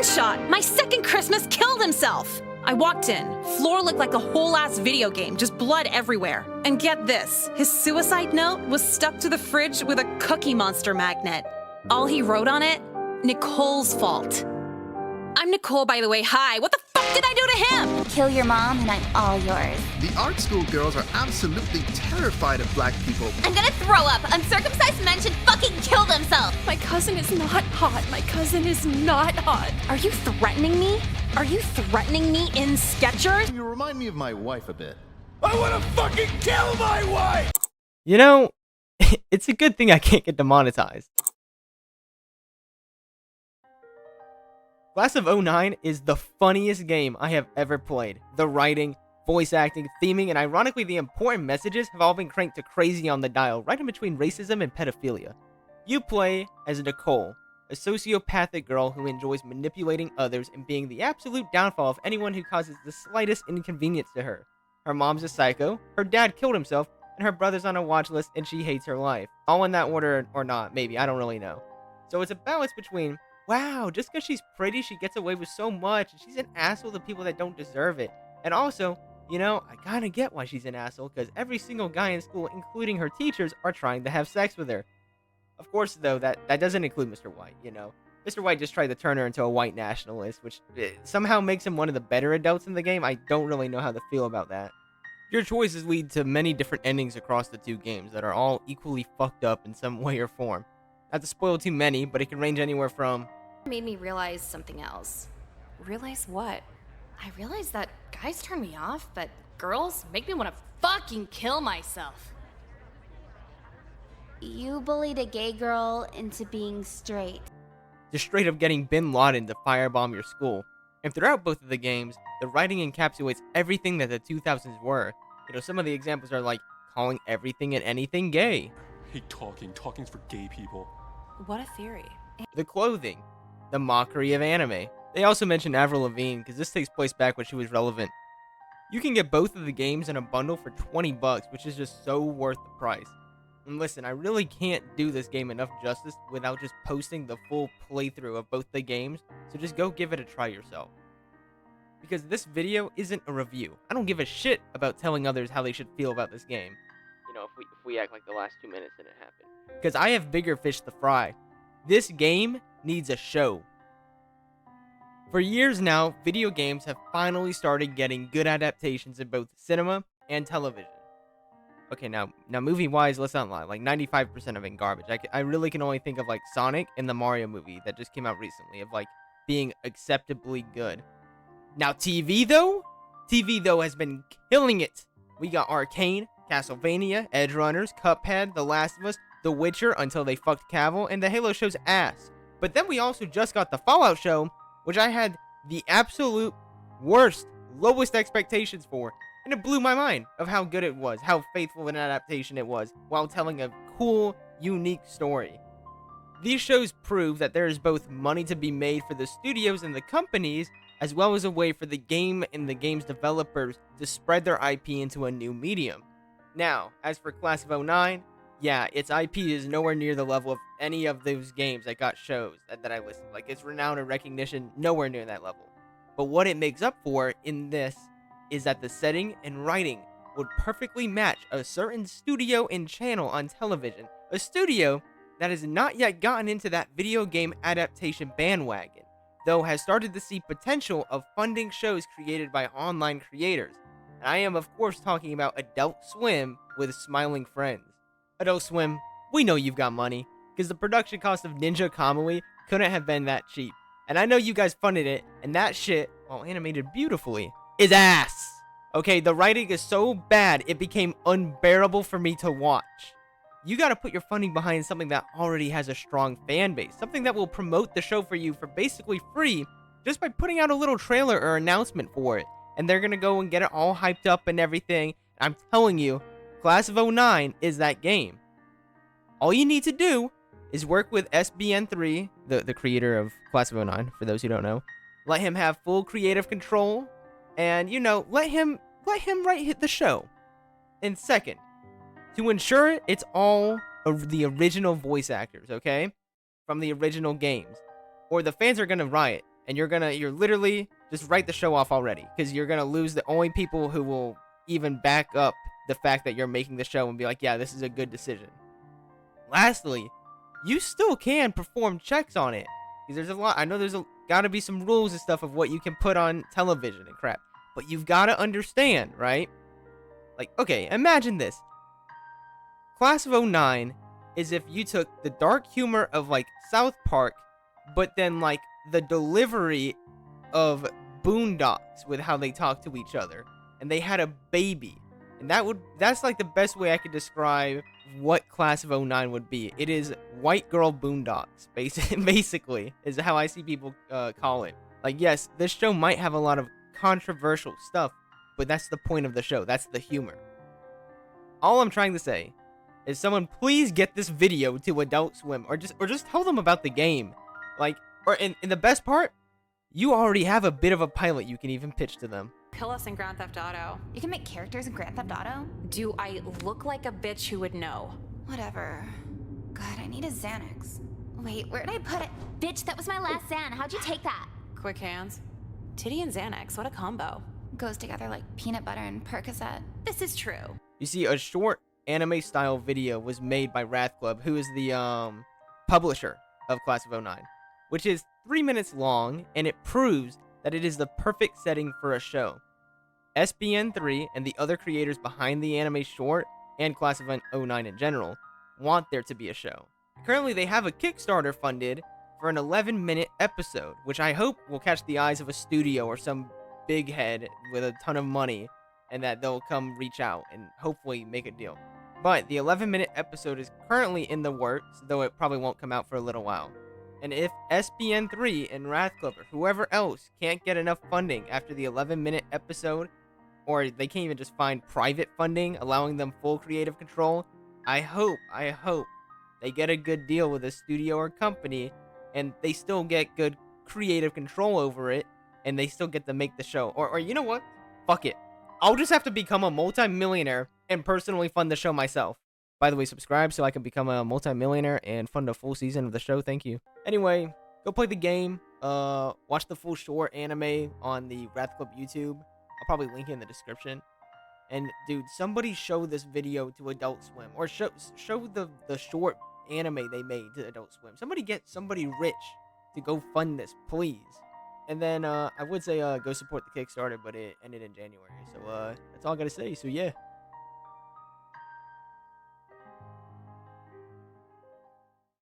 shot! My second Christmas killed himself! I walked in. Floor looked like a whole-ass video game, just blood everywhere. And get this, his suicide note was stuck to the fridge with a Cookie Monster magnet. All he wrote on it, Nicole's fault. I'm Nicole, by the way. Hi. What the fuck did I do to him? Kill your mom and I'm all yours. The art school girls are absolutely terrified of black people. I'm gonna throw up. Uncircumcised men should fucking kill themselves. My cousin is not hot. My cousin is not hot. Are you threatening me? Are you threatening me in Skechers? You remind me of my wife a bit. I want to fucking kill my wife! You know, it's a good thing I can't get demonetized. Class of '09 is the funniest game I have ever played. The writing, voice acting, theming, and ironically the important messages have all been cranked to crazy on the dial, right in between racism and pedophilia. You play as Nicole, a sociopathic girl who enjoys manipulating others and being the absolute downfall of anyone who causes the slightest inconvenience to her. Her mom's a psycho, her dad killed himself, and her brother's on a watch list and she hates her life. All in that order or not, maybe, I don't really know. So it's a balance between, wow, just because she's pretty, she gets away with so much, and she's an asshole to people that don't deserve it. And also, you know, I kind of get why she's an asshole, because every single guy in school, including her teachers, are trying to have sex with her. Of course, though, that doesn't include Mr. White, you know. Mr. White just tried to turn her into a white nationalist, which somehow makes him one of the better adults in the game. I don't really know how to feel about that. Your choices lead to many different endings across the two games that are all equally fucked up in some way or form. Not to spoil too many, but it can range anywhere from... Made me realize something else. Realize what? I realized that guys turn me off, but girls make me want to fucking kill myself. You bullied a gay girl into being straight. Just straight up getting Bin Laden to firebomb your school. And throughout both of the games, the writing encapsulates everything that the 2000s were. You know, some of the examples are like calling everything and anything gay. I hate talking. Talking's for gay people. What a theory. The clothing. The mockery of anime. They also mention Avril Lavigne because this takes place back when she was relevant. You can get both of the games in a bundle for $20, which is just so worth the price. And listen, I really can't do this game enough justice without just posting the full playthrough of both the games, so just go give it a try yourself. Because this video isn't a review. I don't give a shit about telling others how they should feel about this game. You know, if we act like the last 2 minutes didn't happen. Because I have bigger fish to fry. This game needs a show. For years now, video games have finally started getting good adaptations in both cinema and television. Okay, now movie-wise, let's not lie. Like 95% of it garbage. I really can only think of like Sonic and the Mario movie that just came out recently of like being acceptably good. Now TV though has been killing it. We got Arcane, Castlevania, Edge Runners, Cuphead, The Last of Us, The Witcher until they fucked Cavill, and the Halo show's ass. But then we also just got the Fallout show, which I had the absolute worst, lowest expectations for. And it blew my mind of how good it was, how faithful an adaptation it was, while telling a cool, unique story. These shows prove that there is both money to be made for the studios and the companies, as well as a way for the game and the game's developers to spread their IP into a new medium. Now, as for Class of '09, yeah, its IP is nowhere near the level of any of those games that got shows that I listed. Like, its renown and recognition, nowhere near that level. But what it makes up for in this is that the setting and writing would perfectly match a certain studio and channel on television. A studio that has not yet gotten into that video game adaptation bandwagon, though has started to see potential of funding shows created by online creators. And I am of course talking about Adult Swim with Smiling Friends. Adult Swim, we know you've got money, because the production cost of Ninja Kamui couldn't have been that cheap. And I know you guys funded it, and that shit, while animated beautifully, is ass. Okay, the writing is so bad, it became unbearable for me to watch. You gotta put your funding behind something that already has a strong fan base, something that will promote the show for you for basically free, just by putting out a little trailer or announcement for it. And they're gonna go and get it all hyped up and everything. I'm telling you, Class of '09 is that game. All you need to do is work with SBN3, the creator of Class of '09, for those who don't know. Let him have full creative control, and, you know, let him write the show. And second, to ensure it's all of the original voice actors, okay? From the original games. Or the fans are gonna riot, and you're literally just write the show off already, because you're gonna lose the only people who will even back up the fact that you're making the show and be like, yeah, this is a good decision. Lastly, you still can perform checks on it, because there's a lot. I know there's gotta be some rules and stuff of what you can put on television and crap, but you've gotta understand, right? Like, okay, imagine this. Class of '09 is if you took the dark humor of like South Park, but then like the delivery of Boondocks with how they talk to each other, and they had a baby, and that's like the best way I could describe what Class of '09 would be. It is white girl Boondocks, basically is how I see people call it. Like, yes, this show might have a lot of controversial stuff, but that's the point of the show. That's the humor. All I'm trying to say is, someone please get this video to Adult Swim, or just tell them about the game. Like, or in the best part, you already have a bit of a pilot you can even pitch to them. Kill us in Grand Theft Auto. You can make characters in Grand Theft Auto? Do I look like a bitch who would know? Whatever. God, I need a Xanax. Wait, where'd I put it? Bitch, that was my last Xan. How'd you take that? Quick hands. Titty and Xanax, what a combo. Goes together like peanut butter and Percocet. This is true. You see, a short anime-style video was made by Wrath Club, who is the publisher of Class of '09, which is 3 minutes long, and it proves that it is the perfect setting for a show. SBN3 and the other creators behind the anime short, and Class of '09 in general, want there to be a show. Currently, they have a Kickstarter funded for an 11-minute episode, which I hope will catch the eyes of a studio or some big head with a ton of money, and that they'll come reach out and hopefully make a deal. But the 11-minute episode is currently in the works, though it probably won't come out for a little while. And if SBN3 and Wrath Club or whoever else can't get enough funding after the 11-minute episode, or they can't even just find private funding allowing them full creative control, I hope they get a good deal with a studio or company, and they still get good creative control over it, and they still get to make the show. Or you know what? Fuck it. I'll just have to become a multi-millionaire and personally fund the show myself. By the way, subscribe so I can become a multi-millionaire and fund a full season of the show. Thank you. Anyway, go play the game. Watch the full short anime on the Wrath Club YouTube. I'll probably link it in the description. And dude, somebody show this video to Adult Swim, or show the short anime they made to Adult Swim. Somebody get somebody rich to go fund this, please. And then I would say go support the Kickstarter, but it ended in January. So that's all I gotta say. So yeah.